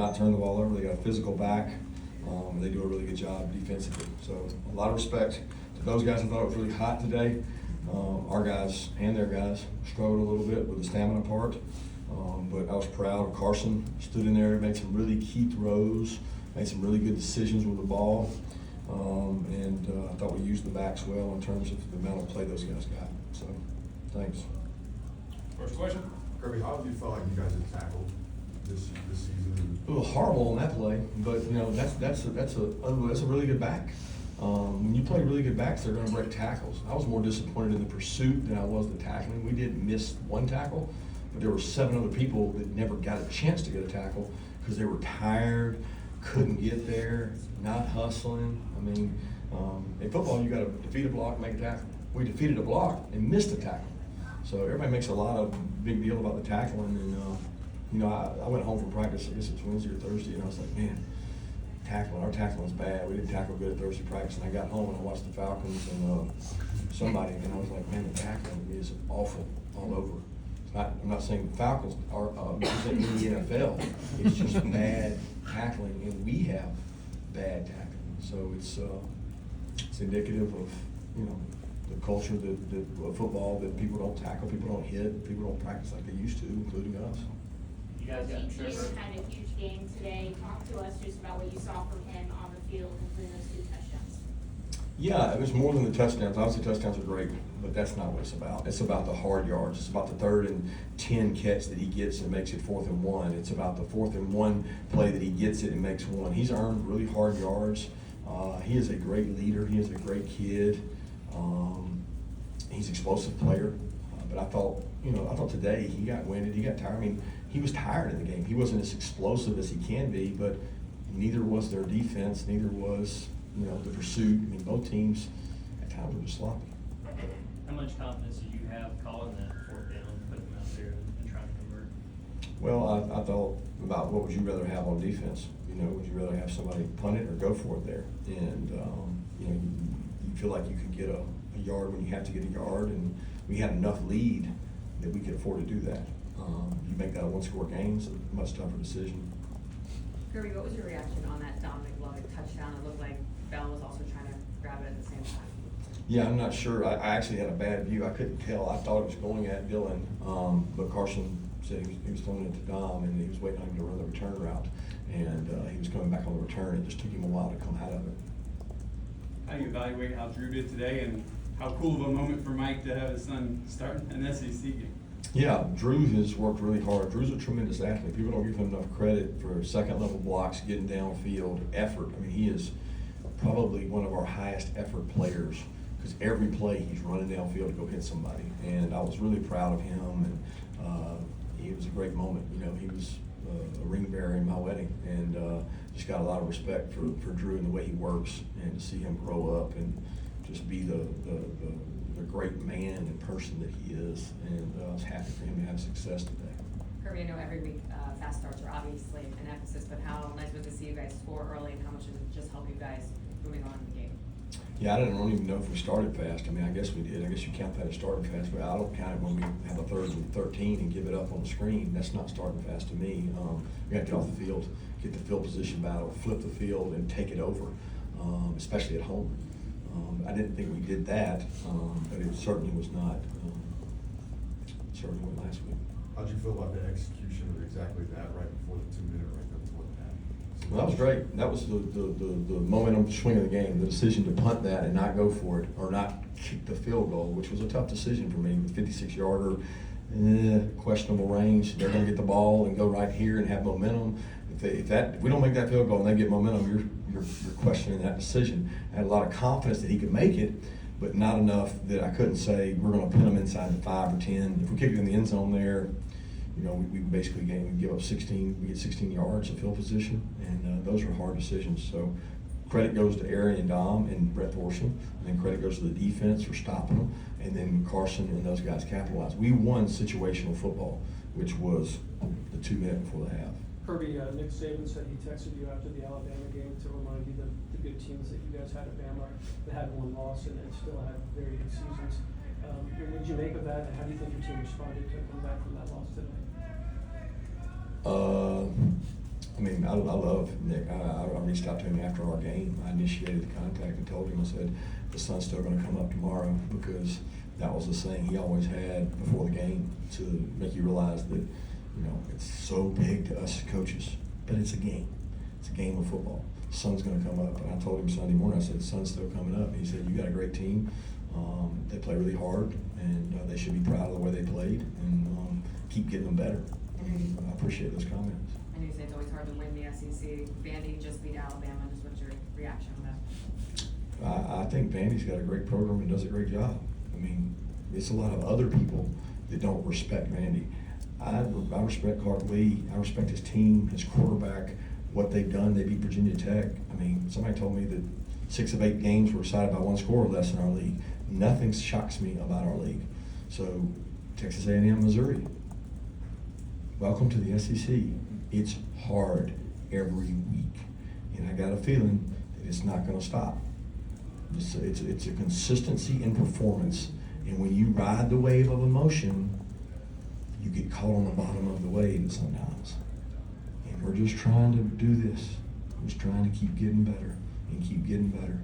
not turn the ball over. They got a physical back. They do a really good job defensively. So a lot of respect to those guys. I thought it was really hot today. Our guys and their guys struggled a little bit with the stamina part. But I was proud. Carson stood in there, made some really key throws, made some really good decisions with the ball. I thought we used the backs well in terms of the amount of play those guys got. So, thanks. First question. Kirby, how have you felt like you guys have tackled this season? A little horrible on that play, but that's a really good back. When you play really good backs, they're going to break tackles. I was more disappointed in the pursuit than I was the tackling. We did miss one tackle, but there were 7 other people that never got a chance to get a tackle because they were tired, couldn't get there, not hustling. I mean, in football, you got to defeat a block and make a tackle. We defeated a block and missed a tackle. So everybody makes a lot of big deal about the tackling. And, I went home from practice, I guess it was Wednesday or Thursday, and I was like, man, our tackling was bad. We didn't tackle good at Thursday practice. And I got home and I watched the Falcons and I was like, man, the tackling is awful all over. I'm not saying the Falcons are in the NFL. It's just bad tackling, and we have bad tackling. So it's indicative of the culture of football, that people don't tackle, people don't hit, people don't practice like they used to, including us. You guys got James Trevor. had a huge game today. Talk to us just about what you saw from him on the field, including those 2 touchdowns. Yeah, it was more than the touchdowns. Obviously, touchdowns are great, but that's not what it's about. It's about the hard yards. It's about the 3rd and 10 catch that he gets and makes it 4th and 1. It's about the 4th and 1 play that he gets it and makes 1. He's earned really hard yards. He is a great leader. He is a great kid. He's an explosive player. But I thought today he got winded. He got tired. I mean, he was tired in the game. He wasn't as explosive as he can be, but neither was their defense. Neither was the pursuit. I mean, both teams at times were just sloppy. How much confidence did you have calling that 4th down, putting them out there and trying to convert? Well, I thought about what would you rather have on defense? Would you rather have somebody punt it or go for it there? And you feel like you could get a yard when you have to get a yard, and we had enough lead that we could afford to do that. You make that a 1-score game, it's a much tougher decision. Kirby, what was your reaction on that Dominic Lovett touchdown? It looked like Bell was also trying to grab it at the same time. Yeah, I'm not sure. I actually had a bad view. I couldn't tell. I thought it was going at Dylan, but Carson said he was throwing it to Dom, and he was waiting on him to run the return route. And he was coming back on the return. It just took him a while to come out of it. How do you evaluate how Drew did today, and how cool of a moment for Mike to have his son start an SEC game? Yeah, Drew has worked really hard. Drew's a tremendous athlete. People don't give him enough credit for second-level blocks, getting downfield, effort. I mean, he is probably one of our highest effort players because every play he's running downfield to go hit somebody. And I was really proud of him, and it was a great moment. He was a ring bearer in my wedding, and just got a lot of respect for Drew and the way he works, and to see him grow up and just be the great man and person that he is, and I was happy for him to have success today. Kirby, I know every week fast starts are obviously an emphasis, but how nice was it to see you guys score early, and how much does it just help you guys moving on in the game? Yeah, I don't even know if we started fast. I mean, I guess we did. I guess you count that as starting fast, but I don't count it when we have a 3rd and 13 and give it up on the screen. That's not starting fast to me. We have to get off the field, get the field position battle, flip the field, and take it over, especially at home. I didn't think we did that, but it certainly was not. Certainly went last week. How'd you feel about the execution of exactly that right before the 2-minute right there before the half? Well, that was great. That was the momentum swing of the game, the decision to punt that and not go for it, or not kick the field goal, which was a tough decision for me. With 56-yarder, questionable range. They're going to get the ball and go right here and have momentum. If we don't make that field goal and they get momentum, you're questioning that decision. I had a lot of confidence that he could make it, but not enough that I couldn't say we're going to pin them inside the 5 or 10. If we kick it in the end zone there, we basically give up 16. We get 16 yards of field position, and those are hard decisions. So credit goes to Aaron and Dom and Brett Thorson, and then credit goes to the defense for stopping them, and then Carson and those guys capitalized. We won situational football, which was the 2 minutes before the half. Kirby, Nick Saban said he texted you after the Alabama game to remind you the good teams that you guys had at Bama that had one loss and still had very good seasons. What did you make of that, and how do you think your team responded to come back from that loss today? I mean, I love Nick. I reached out to him after our game. I initiated the contact and told him, I said, the sun's still gonna come up tomorrow, because that was the saying he always had before the game to make you realize that, you know, it's so big to us coaches, but it's a game. It's a game of football. The sun's gonna come up. And I told him Sunday morning, I said, the sun's still coming up. And he said, you got a great team. They play really hard, and they should be proud of the way they played, and keep getting them better. And I appreciate those comments. I know you say it's always hard to win the SEC. Vandy just beat Alabama. Just what's your reaction on that? I think Vandy's got a great program and does a great job. I mean, it's a lot of other people that don't respect Vandy. I respect Clark Lee. I respect his team, his quarterback, what they've done. They beat Virginia Tech. I mean, somebody told me that 6 of 8 games were decided by 1 score or less in our league. Nothing shocks me about our league. So, Texas A&M, Missouri. Welcome to the SEC. It's hard every week, and I got a feeling that it's not going to stop. It's a consistency in performance, and when you ride the wave of emotion, you get caught on the bottom of the wave sometimes. And we're just trying to do this. We're just trying to keep getting better and keep getting better.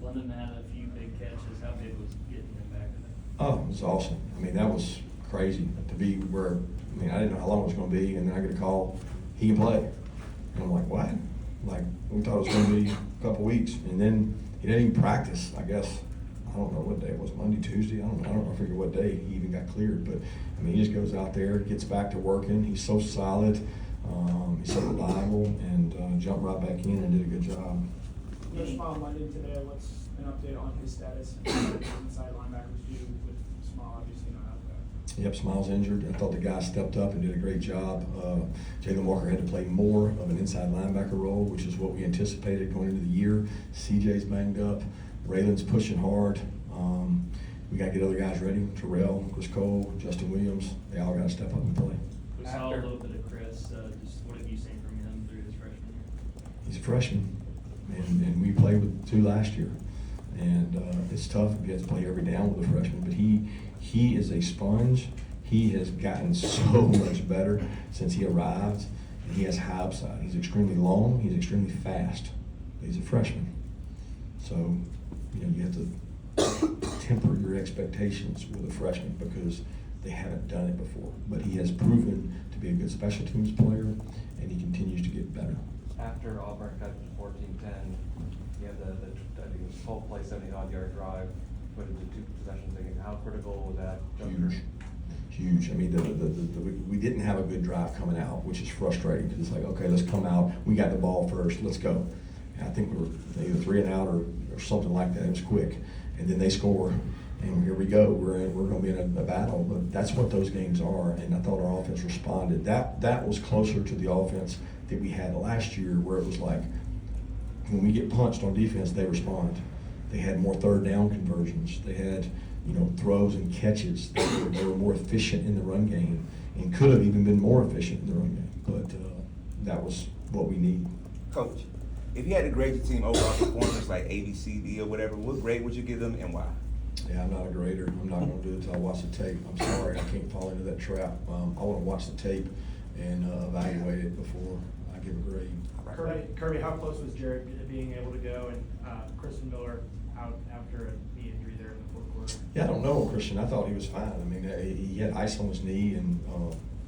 London had a few big catches. How big was getting him back to that? Oh, it was awesome. I mean, that was crazy to be where, I mean, I didn't know how long it was going to be, and then I get a call, he can play. And I'm like, what? Like, we thought it was going to be a couple weeks, and then he didn't even practice, I guess. I don't know what day it was, Monday, Tuesday, I don't know, I figure what day he even got cleared, but I mean, he just goes out there, gets back to working, he's so solid, he's so reliable, and jumped right back in and did a good job. No Small London today, what's an update on his status? Inside linebackers do with Small, obviously not out there. Yep, Smiles injured. I thought the guy stepped up and did a great job. Jalen Walker had to play more of an inside linebacker role, which is what we anticipated going into the year. CJ's banged up. Raylan's pushing hard. We got to get other guys ready. Terrell, Chris Cole, Justin Williams. They all got to step up and play. We saw a little bit of Chris. Just what have you seen from him through his freshman year? He's a freshman, and we played with 2 last year. And it's tough if you have to play every down with a freshman, but he is a sponge. He has gotten so much better since he arrived, and he has high upside. He's extremely long, he's extremely fast. He's a freshman. So, you know, you have to temper your expectations with a freshman because they haven't done it before. But he has proven to be a good special teams player, and he continues to get better. After Auburn cut 14-10, you had the I think it was 12-play, 70-odd-yard drive, put into 2 possessions again. How critical was that? Huge. I mean, we didn't have a good drive coming out, which is frustrating because it's like, okay, let's come out. We got the ball first. Let's go. And I think we were either 3 and out or something like that. It was quick, and then they score, and here we go. We're going to be in a battle, but that's what those games are. And I thought our offense responded. That was closer to the offense that we had last year, where it was like, when we get punched on defense, they respond. They had more 3rd down conversions. They had, you know, throws and catches. They were more efficient in the run game and could have even been more efficient in the run game. But that was what we need. Coach, if you had to grade your team overall performance, like A, B, C, D, or whatever, what grade would you give them and why? Yeah, I'm not a grader. I'm not going to do it until I watch the tape. I'm sorry, I can't fall into that trap. I want to watch the tape and evaluate it before I give a grade. Kirby, how close was Jared being able to go, and Kristen Miller out after a knee injury there in the 4th quarter? Yeah, I don't know, Christian. I thought he was fine. I mean, he had ice on his knee, and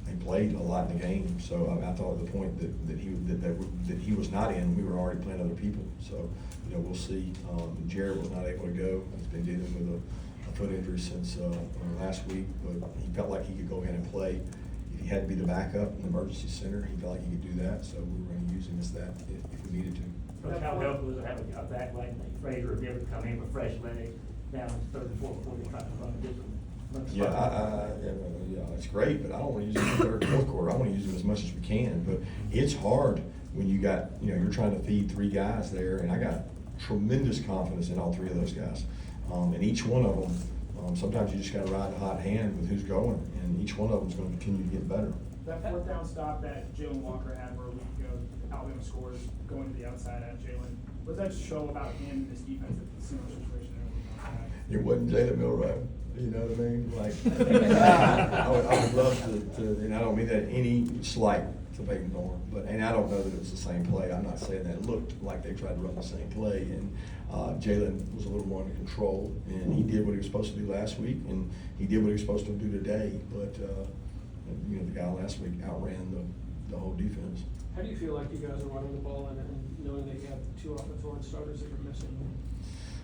he played a lot in the game. So I thought at the point that he was not in, we were already playing other people. So, you know, we'll see. Jared was not able to go. He's been dealing with a foot injury since last week, but he felt like he could go ahead and play. If he had to be the backup in the emergency center, he felt like he could do that. So we were going to use him as that if we needed to. But how helpful was it having a back like Fraser be able to come in with fresh leg down in the 3rd and 4th quarter trying to run a different? Yeah, it's great, but I don't want to use him in the 3rd and 4th quarter. I want to use him as much as we can, but it's hard when you got, you know, you're trying to feed 3 guys there, and I got tremendous confidence in all 3 of those guys. And each one of them, sometimes you just got to ride the hot hand with who's going, and each one of them is going to continue to get better. That 4th down stop that Jalen Walker had where a week ago, Alabama scores going to the outside at Jalen. What does that show about him and this defense at the similar situation? It wasn't Jalen Milrow. You know what I mean? Like, I would love to, and I don't mean that any slight to Peyton Thorne. But, and I don't know that it was the same play. I'm not saying that. It looked like they tried to run the same play, and Jalen was a little more under control, and he did what he was supposed to do last week, and he did what he was supposed to do today. But, you know, the guy last week outran the whole defense. How do you feel like you guys are running the ball and knowing that you have two offensive line starters that you're missing?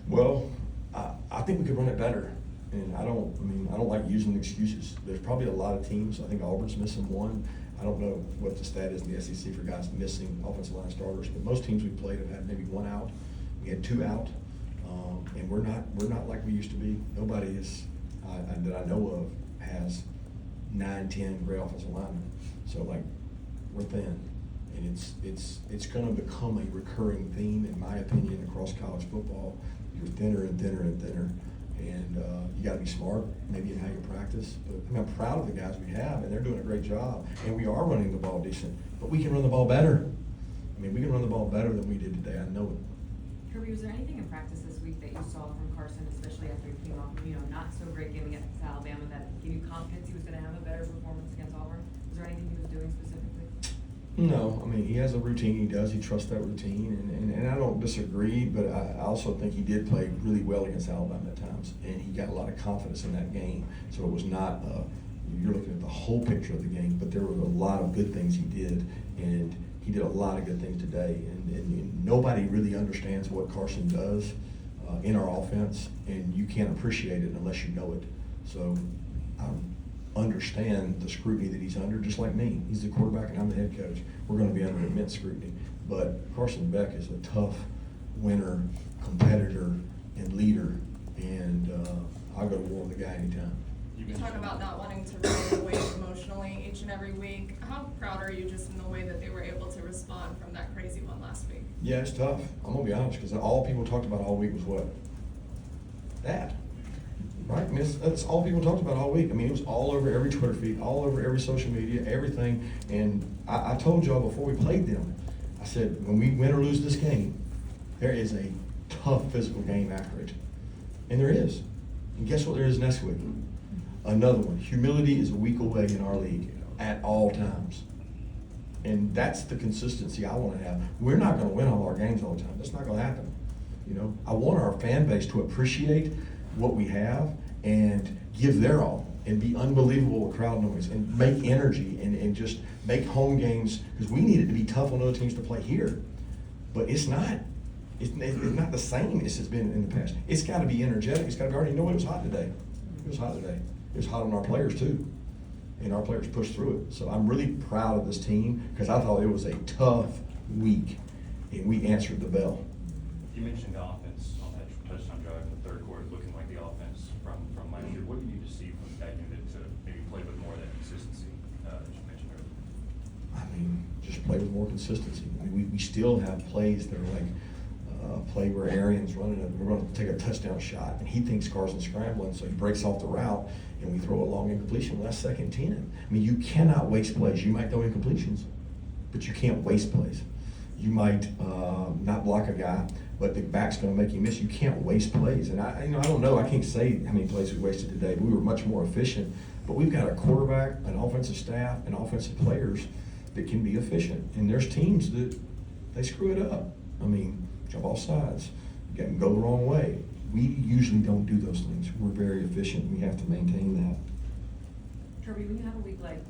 Well, I think we could run it better. And I don't like using excuses. There's probably a lot of teams. I think Auburn's missing one. I don't know what the stat is in the SEC for guys missing offensive line starters, but most teams we played have had maybe one out. We had two out, and we're not like we used to be. Nobody is that I know of has 9, 10 great offensive linemen. So like we're thin, and it's going to become a recurring theme, in my opinion, across college football. You're thinner and thinner and thinner. And you got to be smart, maybe in how you practice. But I mean, I'm proud of the guys we have, and they're doing a great job. And we are running the ball decent, but we can run the ball better. I mean, we can run the ball better than we did today. I know it. Kirby, was there anything in practice this week that you saw from Carson, especially after he came off, not so great giving it to Alabama, that gave you confidence he was going to have a better performance against Auburn? Was there anything he was doing specifically? No, I mean, he has a routine he does. He trusts that routine, and I don't disagree, but I also think he did play really well against Alabama at times, and he got a lot of confidence in that game. So it was not, you're looking at the whole picture of the game, but there were a lot of good things he did, and he did a lot of good things today. And nobody really understands what Carson does in our offense, and you can't appreciate it unless you know it. So understand the scrutiny that he's under, just like me. He's the quarterback and I'm the head coach. We're going to be under immense scrutiny. But Carson Beck is a tough winner, competitor, and leader, and I'll go to war with the guy anytime. You talk about not wanting to run away emotionally each and every week. How proud are you just in the way that they were able to respond from that crazy one last week? Yeah, it's tough. I'm going to be honest, because all people talked about all week was what? That. Right? I mean, that's all people talked about all week. I mean, it was all over every Twitter feed, all over every social media, everything. And I told y'all before we played them, I said, when we win or lose this game, there is a tough physical game after it. And there is. And guess what there is next week? Another one. Humility is a week away in our league at all times. And that's the consistency I want to have. We're not going to win all our games all the time. That's not going to happen. You know, I want our fan base to appreciate what we have and give their all and be unbelievable with crowd noise and make energy and just make home games, because we need it to be tough on other teams to play here. But it's not. It's not the same as it's been in the past. It's got to be energetic. It's got to be already. You know what? It was hot today. It was hot today. It was hot on our players too, and our players pushed through it. So I'm really proud of this team, because I thought it was a tough week, and we answered the bell. You mentioned the offense on that touchdown drive in the third quarter, looking like the offense from last year. What do you need to see from that unit to maybe play with more of that consistency that you mentioned earlier? I mean, just play with more consistency. I mean, we still have plays that are like play where Arian's running it. We're going to take a touchdown shot, and he thinks Carson's scrambling, so he breaks off the route, and we throw a long incompletion. Last second 10. I mean, you cannot waste plays. You might throw incompletions, but you can't waste plays. You might not block a guy, but the back's going to make you miss. You can't waste plays. And I don't know. I can't say how many plays we wasted today. But we were much more efficient. But we've got a quarterback, an offensive staff, and offensive players that can be efficient. And there's teams that they screw it up. I mean, jump off sides, go the wrong way. We usually don't do those things. We're very efficient. We have to maintain that. Kirby, when you have a week like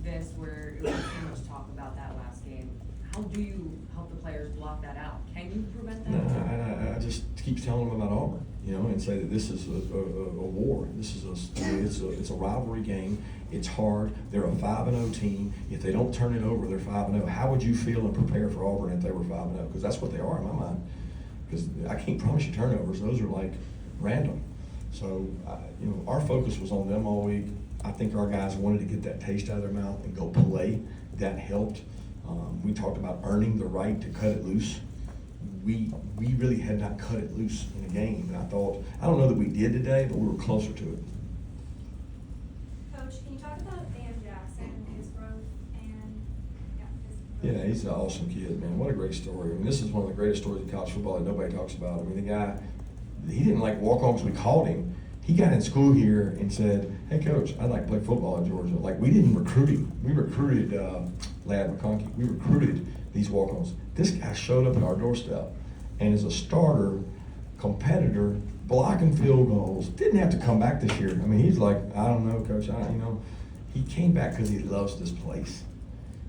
this where it was so much talk about that last game, how do you help the players block that out? Can you prevent that? No, I just keep telling them about Auburn, and say that this is a war. This is it's a rivalry game. It's hard. They're a 5-0 team. If they don't turn it over, they're 5-0. How would you feel and prepare for Auburn if they were 5-0? Because that's what they are in my mind. Because I can't promise you turnovers. Those are like random. So, our focus was on them all week. I think our guys wanted to get that taste out of their mouth and go play. That helped. We talked about earning the right to cut it loose. We really had not cut it loose in a game. And I don't know that we did today, but we were closer to it. Coach, can you talk about Dan Jackson, his growth, and Yeah, he's an awesome kid, man. What a great story. I mean, this is one of the greatest stories in college football that nobody talks about. I mean, the guy, he didn't walk on because we called him. He got in school here and said, "Hey, Coach, I'd like to play football at Georgia." We didn't recruit him. We recruited Ladd McConkey. We recruited these walk-ons. This guy showed up at our doorstep and is a starter, competitor, blocking field goals. Didn't have to come back this year. I mean, he's like, I don't know, Coach. He came back because he loves this place.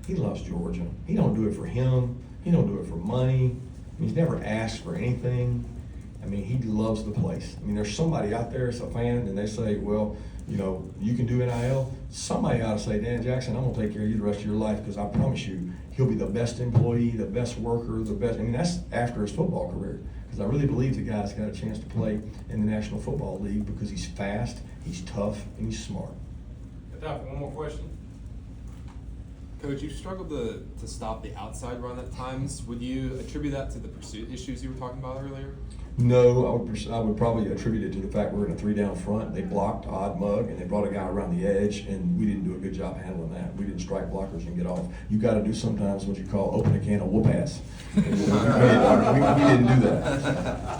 He loves Georgia. He don't do it for him. He don't do it for money. He's never asked for anything. I mean, he loves the place. I mean, there's somebody out there as a fan, and they say, well, you can do NIL. Somebody ought to say, Dan Jackson, I'm gonna take care of you the rest of your life, because I promise you, he'll be the best employee, the best worker, the best. I mean, that's after his football career, because I really believe the guy's got a chance to play in the National Football League because he's fast, he's tough, and he's smart. Got time for one more question? Coach, you struggled to stop the outside run at times. Would you attribute that to the pursuit issues you were talking about earlier? No, I would probably attribute it to the fact we're in a 3-down front. They blocked odd mug, and they brought a guy around the edge, and we didn't do a good job handling that. We didn't strike blockers and get off. You got to do sometimes what you call open a can of whoop ass. We didn't do that.